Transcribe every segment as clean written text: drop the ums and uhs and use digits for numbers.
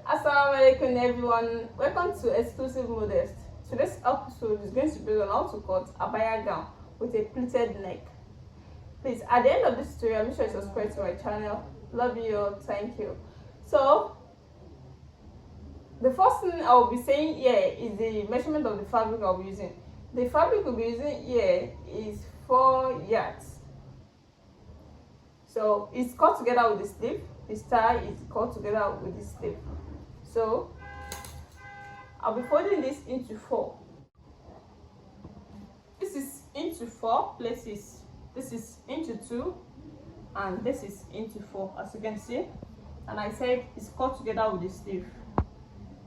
Assalamualaikum everyone, welcome to Exclusive Modest. Today's episode is going to be on how to cut abaya gown with a pleated neck. Please, at the end of this tutorial, make sure you subscribe to my channel. Love you all, thank you. So, the first thing I will be saying here is the measurement of the fabric I'll be using. The fabric we'll be using here is 4 yards. So, it's cut together with the sleeve. The style is cut together with the sleeve. So I'll be folding this into 4. This is into 4 places. This is into 2 and this is into 4, as you can see. And I said it's cut together with the sleeve.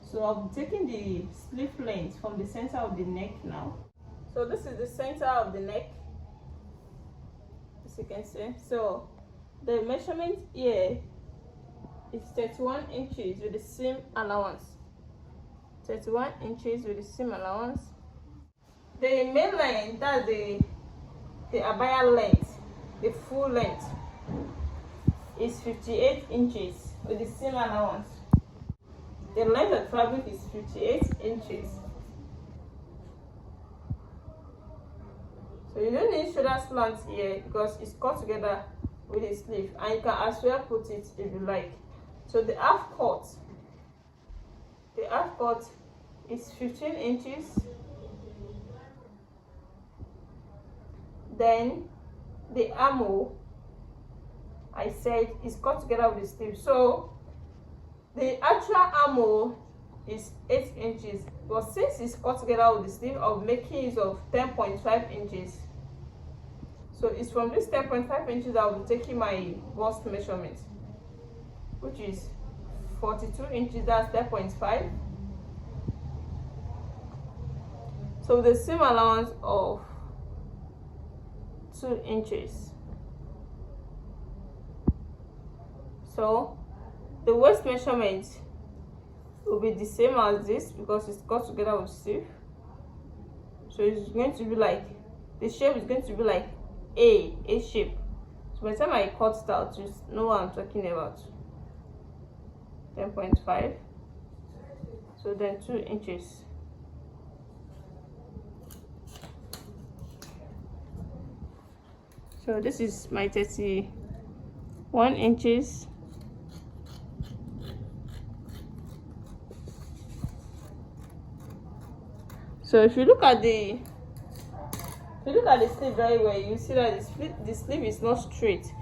So I'll be taking the sleeve length from the center of the neck now. So this is the center of the neck, as you can see. So the measurement here is 31 inches with the seam allowance. 31 inches with the seam allowance. The main line, that's the abaya length, the full length, is 58 inches with the seam allowance. The length of the fabric is 58 inches. So you don't need shoulder slant here because it's cut together with the sleeve, and you can as well put it if you like. So the half cut is 15 inches. Then the armhole, I said, is cut together with the sleeve. So the actual armhole is 8 inches, but since it's cut together with the sleeve, I'll be making use of 10.5 inches. So it's from this 10.5 inches I'll be taking my bust measurement, which is 42 inches, that's 10.5. So the seam allowance of 2 inches. So the waist measurement will be the same as this because it's cut together with sleeve. So it's going to be like, the shape is going to be like A shape. So by the time I cut it out, you know what I'm talking about. 10.5. So then 2 inches. So this is my 31 inches. So if you look at the sleeve very well, you see that the sleeve is not straight.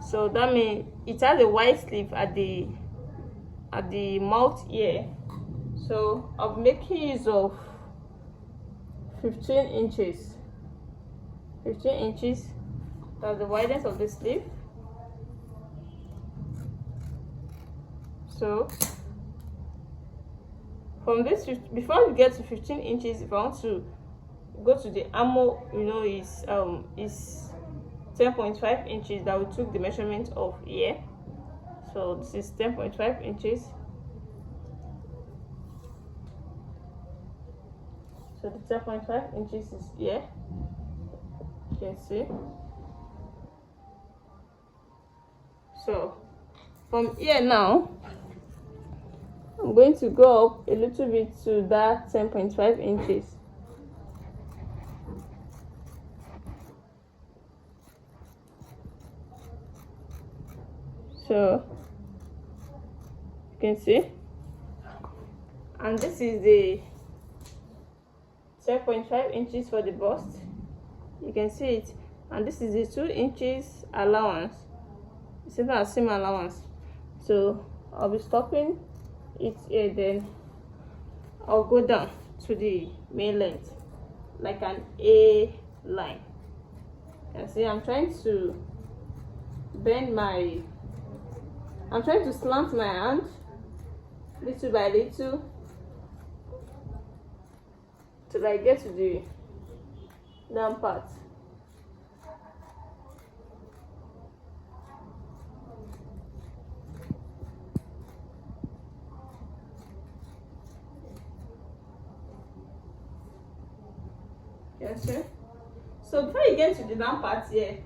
So that means it has a wide sleeve at the mouth here. So I'm making use of 15 inches. 15 inches, that's the wideness of the sleeve. So from this, before we get to 15 inches, if I want to go to the armhole, you know, is 10.5 inches that we took the measurement of here. So this is 10.5 inches. So the 10.5 inches is here, you can see. So from here now, I'm going to go up a little bit to that 10.5 inches. So you can see, and this is the 10.5 inches for the bust. You can see it, and this is the 2 inches allowance. It's even a seam allowance. So I'll be stopping it here, then I'll go down to the main length like an A line. You can see I'm trying to slant my hand little by little till I get to the down part. Yes, sir. So before you get to the down part here,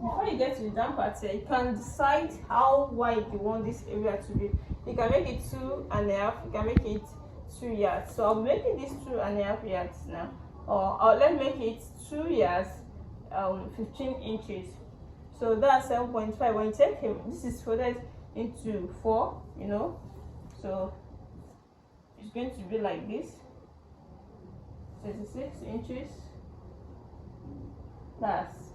before you get to the down part here, you can decide how wide you want this area to be. You can make it 2.5, you can make it 2 yards. So I'm making this 2.5 yards now, or let's make it 2 yards, 15 inches. So that's 7.5. When you take him, this is folded into 4, you know, so it's going to be like this. 36 inches. That's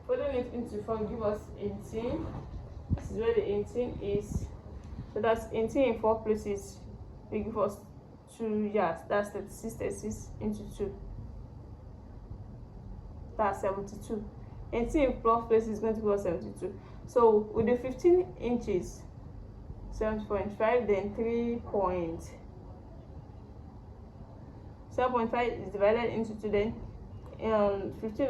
folding it into 4 give us 18. This is where the 18 is. So that's 18 in 4 places. We give us 2 yards. That's 36 into 2. That's 72. 18 in 4 places is going to give us 72. So with the 15 inches, 7.5, then 7.5 is divided into 2, then 15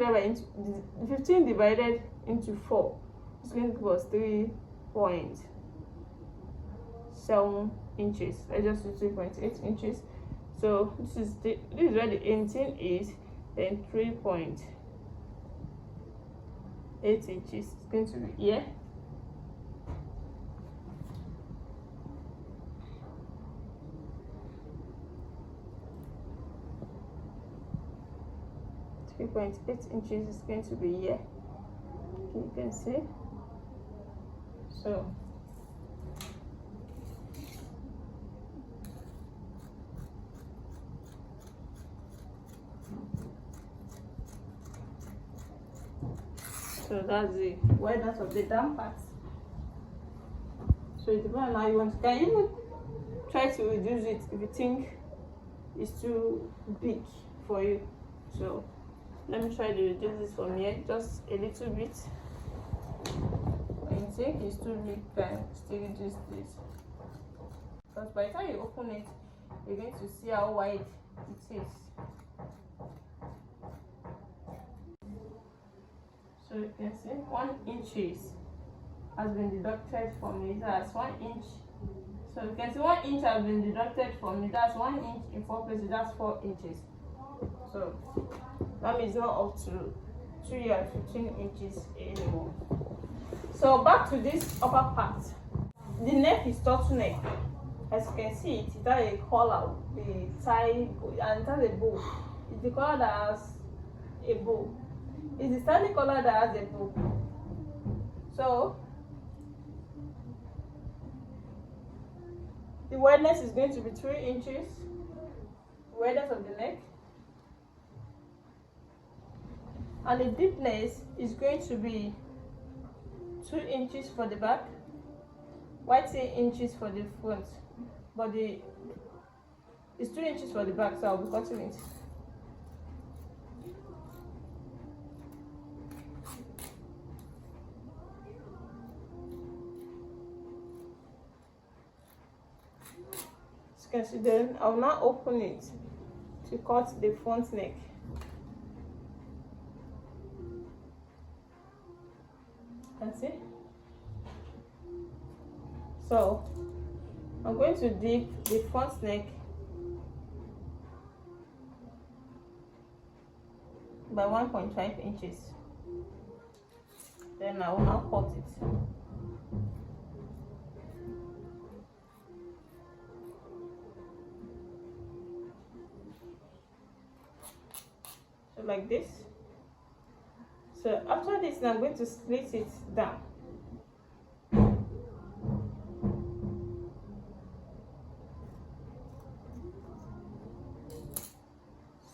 divided into 4 is going to give us 3.7 inches. Let's just do 3.8 inches. So this is where the 18 is, then 3.8 inches is going to be here. .8 inches is going to be here. You can see. So that's the wideness of the down part. So it depends on how you want. You can even try to reduce it if you think it's too big for you. So let me try to reduce this from here just a little bit. When you think it's too big, you can still reduce this. Because by the time you open it, you're going to see how wide it is. So you can see 1 inch has been deducted from it. That's 1 inch. So you can see 1 inch has been deducted from it. That's 1 inch in 4 places. That's 4 inches. So that means not up to 2 yards 15 inches anymore. So back to this upper part. The neck is turtleneck. As you can see, it has a collar, the tie, and it has a bow. It's the collar that has a bow. It's the standing collar that has a bow. So the wideness is going to be 3 inches. The wideness of the neck. And the deepness is going to be 2 inches for the back, 18 inches for the front, but it's 2 inches for the back, so I'll be cutting it. As you can see, then I'll now open it to cut the front neck. See, so I'm going to dip the front neck by 1.5 inches. Then I will now cut it. So like this. So after this, I'm going to split it down.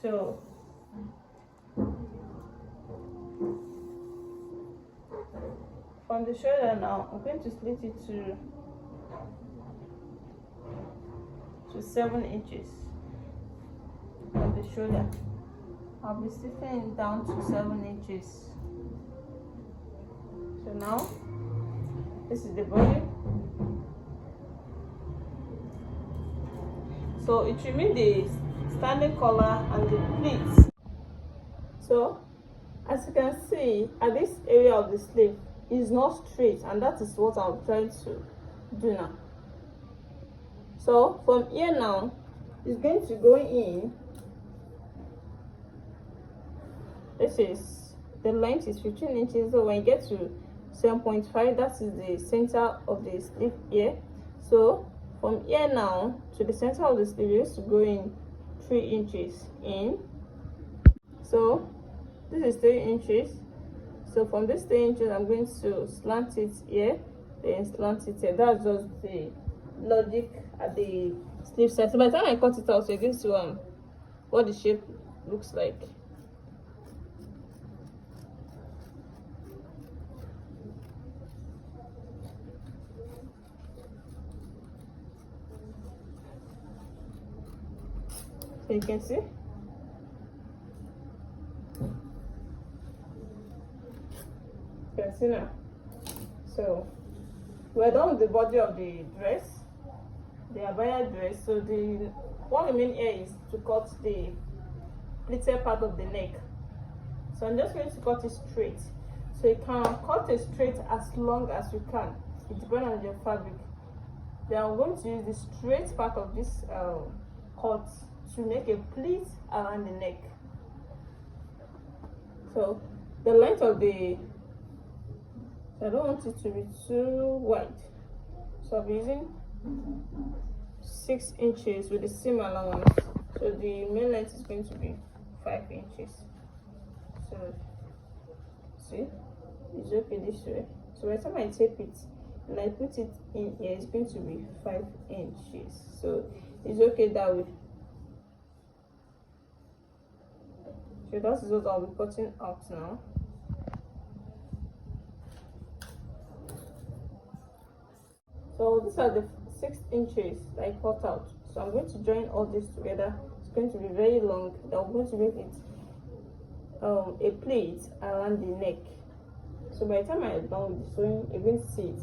So from the shoulder now, I'm going to split it to 7 inches from the shoulder. I'll be splitting it down to 7 inches. So now, this is the body. So it remains the standing collar and the pleats. So as you can see, at this area of the sleeve is not straight, and that is what I'm trying to do now. So from here now, it's going to go in. This is the length is 15 inches. So when you get to 7.5, that is the center of the sleeve here. So from here now to the center of the sleeve, you used to go in 3 inches in. So this is 3 inches. So from this 3 inches, I'm going to slant it here, then slant it here. That's just the logic at the sleeve side. So by the time I cut it out, so you're going to what the shape looks like. So you can see. You can see now. So we're done with the body of the dress, the abaya dress. So the what remains here is to cut the pleated part of the neck. So I'm just going to cut it straight. So you can cut it straight as long as you can. It depends on your fabric. Then I'm going to use the straight part of this cut to make a pleat around the neck. So the length of the, I don't want it to be too wide, so I'll be using 6 inches with the seam allowance. So the main length is going to be 5 inches. So see, it's okay this way. So by the time I tape it and I put it in here, it's going to be 5 inches. So it's okay that way. So that is what I'll be cutting out now. So these are the 6 inches that I cut out. So I'm going to join all this together. It's going to be very long. Then I'm going to make it a pleat around the neck. So by the time I am done with the sewing, you're going to see it.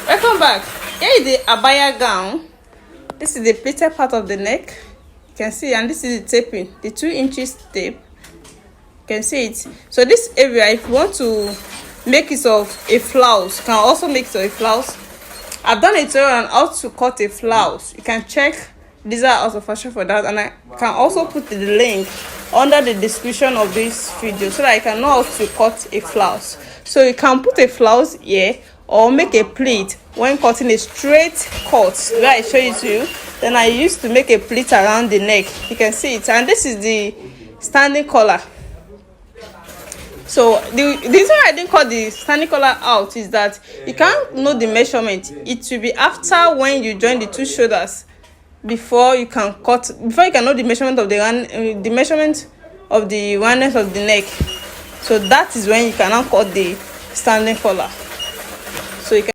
Welcome back. Here is the abaya gown. This is the pleated part of the neck. You can see, and this is the taping, the 2 inches tape. You can see it. So this area, if you want to make it of a flouse, you can also make it of a flouse. I've done a tutorial on how to cut a flouse. You can check These are also fashion for that, and I can also put the link under the description of this video so that I can know how to cut a flouse. So you can put a flouse here or make a pleat when cutting a straight cut where I show it to you. Then I used to make a pleat around the neck. You can see it, and this is the standing collar. So the reason I didn't cut the standing collar out is that you can't know the measurement. It will be after when you join the two shoulders before you can cut, before you can know the measurement of the roundness of the neck. So that is when you cannot cut the standing collar. So you can